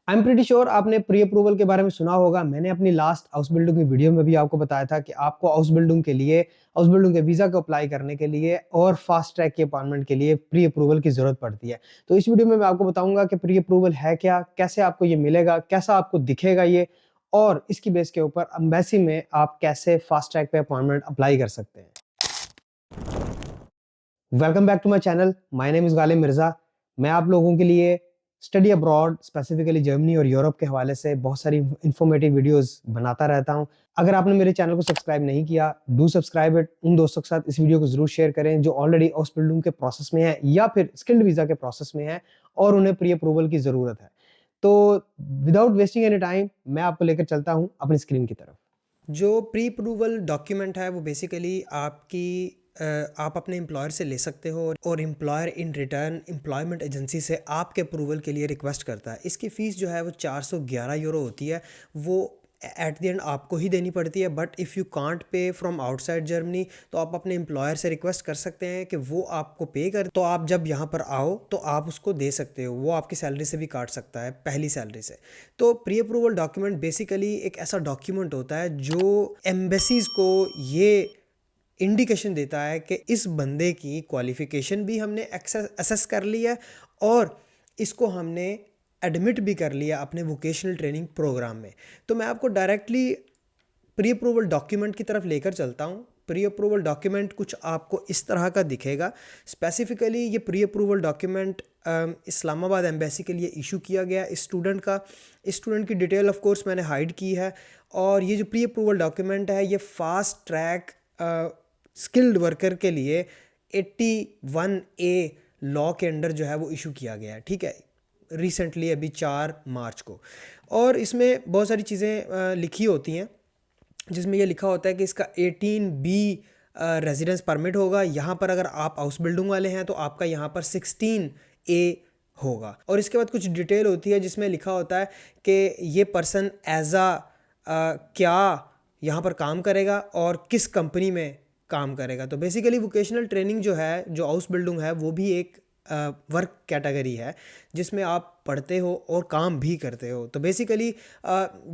I am pretty sure आपने pre approval के बारे में सुना होगा। मैंने अपनी लास्ट हाउस बिल्डिंग की वीडियो में भी आपको बताया था कि आपको हाउस बिल्डिंग के वीज़ा को अप्लाई करने के लिए और फास्ट ट्रैक के अपॉइंटमेंट के लिए प्री अप्रूवल की ज़रूरत पड़ती है। तो इस वीडियो में मैं आपको बताऊँगा कि प्री अप्रूवल है क्या? कैसे आपको ये मिलेगा? कैसा आपको दिखेगा ये? और इसकी बेस के ऊपर एम्बेसी में आप कैसे फास्ट ट्रैक पे अपॉइंटमेंट अप्लाई कर सकते हैं। Welcome back to my channel. My name is Ghalib Mirza. मैं आप लोगों के लिए स्टडी अब्रॉड, स्पेसिफिकली जर्मनी और यूरोप के हवाले से बहुत सारी इन्फॉर्मेटिव वीडियोस बनाता रहता हूं। अगर आपने मेरे चैनल को सब्सक्राइब नहीं किया, डू सब्सक्राइब इट। उन दोस्तों के साथ इस वीडियो को जरूर शेयर करें जो ऑलरेडी हाउस बिल्डिंग के प्रोसेस में है या फिर स्किल्ड वीज़ा के प्रोसेस में है और उन्हें प्री अप्रूवल की ज़रूरत है। तो विदाउट वेस्टिंग एनी टाइम मैं आपको लेकर चलता हूँ अपनी स्क्रीन की तरफ। जो प्री अप्रूवल डॉक्यूमेंट है वो बेसिकली आप अपने एम्प्लॉयर से ले सकते हो और employer in return employment agency से आपके अप्रूवल के लिए रिक्वेस्ट करता है। इसकी फ़ीस जो है वो 411 यूरो होती है। वो एट द एंड आपको ही देनी पड़ती है, but if you can't pay from outside Germany तो आप अपने एम्प्लॉयर से रिक्वेस्ट कर सकते हैं कि वो आपको पे कर, तो आप जब यहाँ पर आओ तो आप उसको दे सकते हो। वो आपकी सैलरी से भी काट सकता है, पहली सैलरी से। तो प्री अप्रूवल डॉक्यूमेंट बेसिकली एक ऐसा डॉक्यूमेंट होता है जो एम्बेसीज़ को ये इंडिकेशन देता है कि इस बंदे की क्वालिफ़िकेशन भी हमने असेस कर लिया है और इसको हमने एडमिट भी कर लिया अपने वोकेशनल ट्रेनिंग प्रोग्राम में। तो मैं आपको डायरेक्टली प्री अप्रूवल डॉक्यूमेंट की तरफ लेकर चलता हूँ। प्री अप्रूवल डॉक्यूमेंट कुछ आपको इस तरह का दिखेगा। स्पेसिफिकली ये pre approval document Islamabad embassy के लिए इशू किया गया। इस स्टूडेंट की डिटेल ऑफ कोर्स मैंने हाइड की है। और ये जो प्री अप्रूवल डॉक्यूमेंट है ये फास्ट ट्रैक स्किल्ड वर्कर के लिए 81A लॉ के अंडर जो है वो इशू किया गया है, ठीक है, रिसेंटली अभी 4 मार्च को। और इसमें बहुत सारी चीज़ें लिखी होती हैं जिसमें ये लिखा होता है कि इसका 18B रेजिडेंस परमिट होगा। यहाँ पर अगर आप हाउस बिल्डिंग वाले हैं तो आपका यहाँ पर 16A होगा। और इसके बाद कुछ डिटेल होती है जिसमें लिखा होता है कि ये पर्सन एज क्या यहाँ पर काम करेगा और किस कंपनी में काम करेगा। तो बेसिकली वोकेशनल ट्रेनिंग जो है, जो हाउस बिल्डिंग है, वो भी एक वर्क कैटेगरी है जिसमें आप पढ़ते हो और काम भी करते हो। तो बेसिकली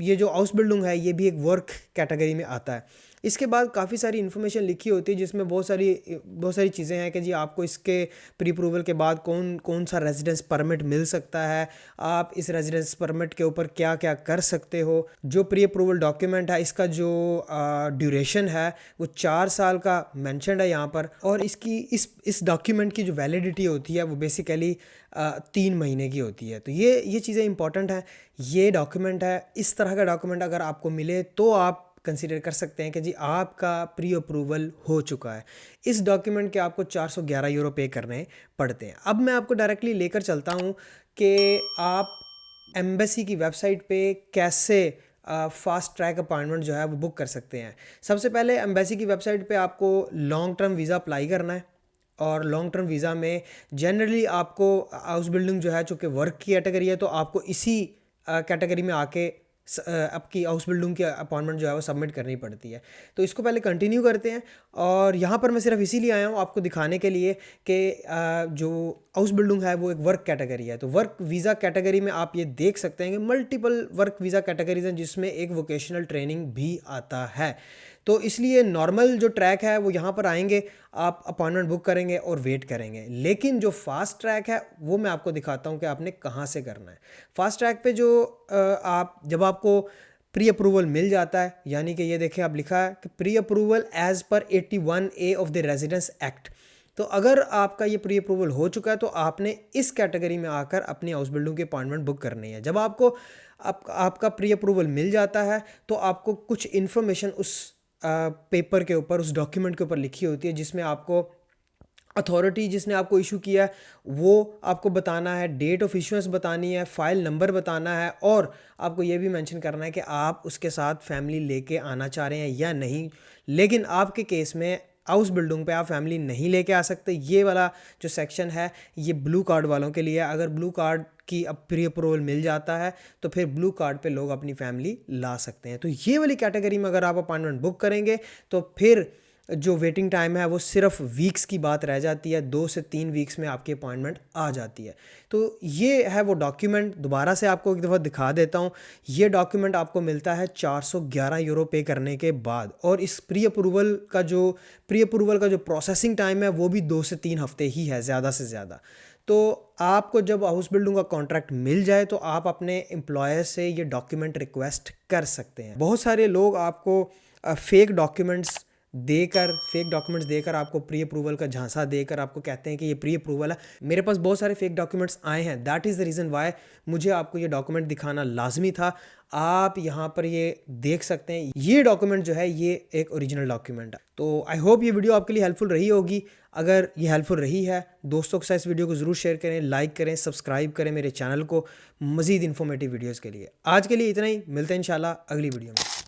ये जो हाउस बिल्डिंग है ये भी एक वर्क कैटेगरी में आता है। इसके बाद काफ़ी सारी इन्फॉर्मेशन लिखी होती है जिसमें बहुत सारी चीज़ें हैं कि जी आपको इसके प्री अप्रूवल के बाद कौन कौन सा रेजिडेंस परमिट मिल सकता है, आप इस रेजिडेंस परमिट के ऊपर क्या क्या कर सकते हो। जो प्री अप्रूवल डॉक्यूमेंट है इसका जो ड्यूरेशन है वो 4 साल का मैंशनड है यहाँ पर। और इसकी इस डॉक्यूमेंट की जो वैलिडिटी होती है वो बेसिकली 3 महीने की होती है। तो ये चीज़ें इंपॉर्टेंट हैं। ये डॉक्यूमेंट है, इस तरह का डॉक्यूमेंट अगर आपको मिले तो आप कंसीडर कर सकते हैं कि जी आपका प्री अप्रूवल हो चुका है। इस डॉक्यूमेंट के आपको 411 यूरो पे करने पड़ते हैं। अब मैं आपको डायरेक्टली लेकर चलता हूँ कि आप एम्बेसी की वेबसाइट पे कैसे फास्ट ट्रैक अपॉइंटमेंट जो है वो बुक कर सकते हैं। सबसे पहले एम्बेसी की वेबसाइट पे आपको लॉन्ग टर्म वीज़ा अप्लाई करना है। और लॉन्ग टर्म वीज़ा में जनरली आपको हाउस बिल्डिंग जो है चूँकि वर्क की कैटेगरी है तो आपको इसी कैटेगरी में आके आपकी हाउस बिल्डिंग की अपॉइंटमेंट जो है वो सबमिट करनी पड़ती है। तो इसको पहले कंटिन्यू करते हैं। और यहाँ पर मैं सिर्फ इसीलिए आया हूँ आपको दिखाने के लिए कि जो हाउस बिल्डिंग है वो एक वर्क कैटेगरी है। तो वर्क वीज़ा कैटेगरी में आप ये देख सकते हैं कि मल्टीपल वर्क वीज़ा कैटेगरीज हैं जिसमें एक वोकेशनल ट्रेनिंग भी आता है। तो इसलिए नॉर्मल जो ट्रैक है वो यहाँ पर आएंगे, आप अपॉइंटमेंट बुक करेंगे और वेट करेंगे। लेकिन जो फास्ट ट्रैक है वो मैं आपको दिखाता हूँ कि आपने कहाँ से करना है। फास्ट ट्रैक पे जो जब आपको प्री अप्रूवल मिल जाता है, यानी कि ये देखें आप लिखा है कि pre approval as per 81A of the residence act. तो अगर आपका ये प्री अप्रूवल हो चुका है तो आपने इस कैटेगरी में आकर अपनी हाउस बिल्डिंग की अपॉइंटमेंट बुक करनी है। जब आपको आपका प्री अप्रूवल मिल जाता है तो आपको कुछ इन्फॉर्मेशन उस पेपर के ऊपर, उस डॉक्यूमेंट के ऊपर लिखी होती है जिसमें आपको अथॉरिटी जिसने आपको इशू किया है वो आपको बताना है, डेट ऑफ इशुएंस बतानी है, फ़ाइल नंबर बताना है और आपको ये भी मेंशन करना है कि आप उसके साथ फैमिली लेके आना चाह रहे हैं या नहीं। लेकिन आपके केस में हाउस बिल्डिंग पे आप फैमिली नहीं लेके आ सकते। ये वाला जो सेक्शन है ये ब्लू कार्ड वालों के लिए है। अगर ब्लू कार्ड की अब प्री अप्रूवल मिल जाता है तो फिर ब्लू कार्ड पे लोग अपनी फैमिली ला सकते हैं। तो ये वाली कैटेगरी में अगर आप अपॉइंटमेंट बुक करेंगे तो फिर जो वेटिंग टाइम है वो सिर्फ वीक्स की बात रह जाती है, 2 से 3 वीक्स में आपकी अपॉइंटमेंट आ जाती है। तो ये है वो डॉक्यूमेंट, दोबारा से आपको एक दफ़ा दिखा देता हूँ। ये डॉक्यूमेंट आपको मिलता है 411 यूरो पे करने के बाद, और इस प्री अप्रूवल का जो प्रोसेसिंग टाइम है वो भी 2 से 3 हफ्ते ही है ज़्यादा से ज़्यादा। तो आपको जब हाउस बिल्डिंग का कॉन्ट्रैक्ट मिल जाए तो आप अपने एम्प्लॉयर से ये डॉक्यूमेंट रिक्वेस्ट कर सकते हैं। बहुत सारे लोग आपको फेक डॉक्यूमेंट्स देकर आपको प्री अप्रूवल का झांसा देकर आपको कहते हैं कि ये प्री अप्रूवल है। मेरे पास बहुत सारे फेक डॉक्यूमेंट्स आए हैं, that is the reason why मुझे आपको ये डॉक्यूमेंट दिखाना लाजमी था। आप यहाँ पर ये देख सकते हैं, ये डॉक्यूमेंट जो है ये एक ओरिजिनल डॉक्यूमेंट है। तो आई होप ये वीडियो आपके लिए हेल्पफुल रही होगी। अगर ये हेल्पफुल रही है, दोस्तों के साथ इस वीडियो को ज़रूर शेयर करें, लाइक करें, सब्सक्राइब करें मेरे चैनल को मज़ीद इन्फॉर्मेटिव वीडियोज़ के लिए। आज के लिए इतना ही, मिलते हैं इंशाल्लाह अगली वीडियो में।